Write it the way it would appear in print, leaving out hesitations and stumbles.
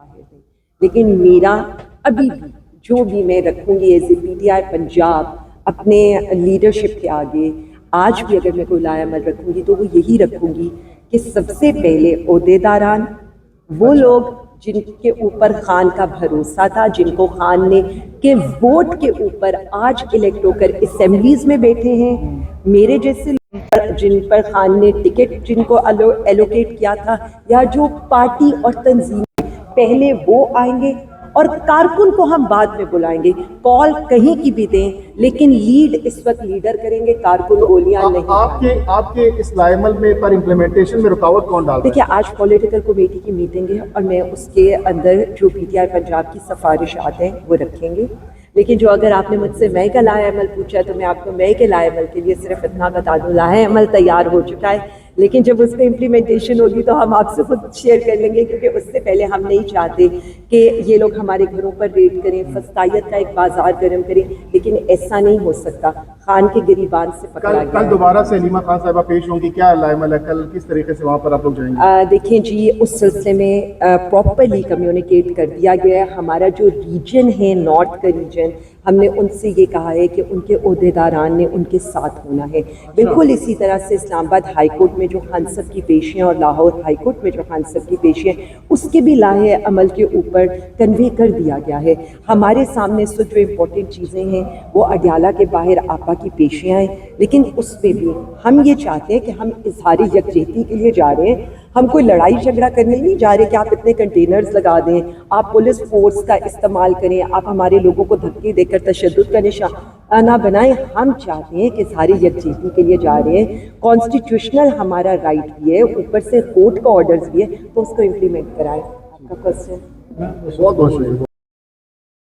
باہر نہیں. لیکن میرا ابھی بھی جو بھی میں رکھوں گی as a P T I Punjab اپنے لیڈرشپ کے آگے، آج بھی اگر میں کوئی لائے عمل رکھوں گی تو وہ یہی رکھوں گی کہ سب سے پہلے عہدیداران، وہ لوگ جن کے اوپر خان کا بھروسہ تھا، جن کو خان نے کے ووٹ کے اوپر آج الیکٹ ہو کر اسمبلیز میں بیٹھے ہیں، میرے جیسے جن پر خان نے ٹکٹ جن کو ایلوکیٹ کیا تھا، یا جو پارٹی اور تنظیم پہلے وہ آئیں گے اور کارکن کو ہم بعد میں بلائیں گے. کال کہیں کی بھی دیں لیکن لیڈ اس وقت لیڈر کریں گے، کارکن گولیاں نہیں. آپ کے اس لائے عمل میں پر امپلیمنٹیشن میں رکاوٹ کون ڈال رہا ہے؟ دیکھیے آج پولیٹیکل کمیٹی کی میٹنگ ہے اور میں اس کے اندر جو پی ٹی آئی پنجاب کی سفارشات ہیں وہ رکھیں گے. لیکن جو اگر آپ نے مجھ سے میں کا لائحہ عمل پوچھا تو میں آپ کو میں کے لائحہ عمل کے لیے صرف اتنا بتا دوں، لائحہ عمل تیار ہو چکا ہے، لیکن جب اس پہ امپلیمنٹیشن ہوگی تو ہم آپ سے خود شیئر کر لیں گے، کیونکہ اس سے پہلے ہم نہیں چاہتے کہ یہ لوگ ہمارے گھروں پر ریڈ کریں، فسطائیت کا ایک بازار گرم کریں. لیکن ایسا نہیں ہو سکتا، خان کے گریبان سے پکڑا گیا. کل دوبارہ سے حلیمہ خان صاحبہ پیش ہوں گی، کیا لائحہ عمل ہے کل، کس طریقے سے وہاں پر آپ لوگ جائیں گے؟ دیکھیں جی، اس سلسلے میں پراپرلی کمیونیکیٹ کر دیا گیا ہے. ہمارا جو ریجن ہے نارتھ کا ریجن، ہم نے ان سے یہ کہا ہے کہ ان کے عہدیداران نے ان کے ساتھ ہونا ہے. بالکل اسی طرح سے اسلام آباد ہائی کورٹ میں جو خان صاحب کی پیشیاں اور لاہور ہائی کورٹ میں جو خان صاحب کی پیشیاں، اس کے بھی لائحہ عمل کے اوپر کنوے کر دیا گیا ہے. ہمارے سامنے اس وقت جو امپورٹنٹ چیزیں ہیں وہ اڈیالہ کے باہر آپا کی پیشیاں ہیں، لیکن اس پہ بھی ہم یہ چاہتے ہیں کہ ہم اظہار یکجہتی کے لیے جا رہے ہیں. ہم کوئی لڑائی جھگڑا کرنے نہیں جا رہے کہ آپ اتنے کنٹینرز لگا دیں، آپ پولیس فورس کا استعمال کریں، آپ ہمارے لوگوں کو دھکے دے کر تشدد کا نشانہ بنائیں. ہم چاہتے ہیں کہ اظہار یکجہتی کے لیے جا رہے ہیں. کانسٹیٹیوشنل ہمارا رائٹ بھی ہے، اوپر سے کورٹ کا آرڈرز بھی ہے، تو اس کو امپلیمنٹ کرائیں. آپ کا کوسچن؟ بہت بہت شکریہ.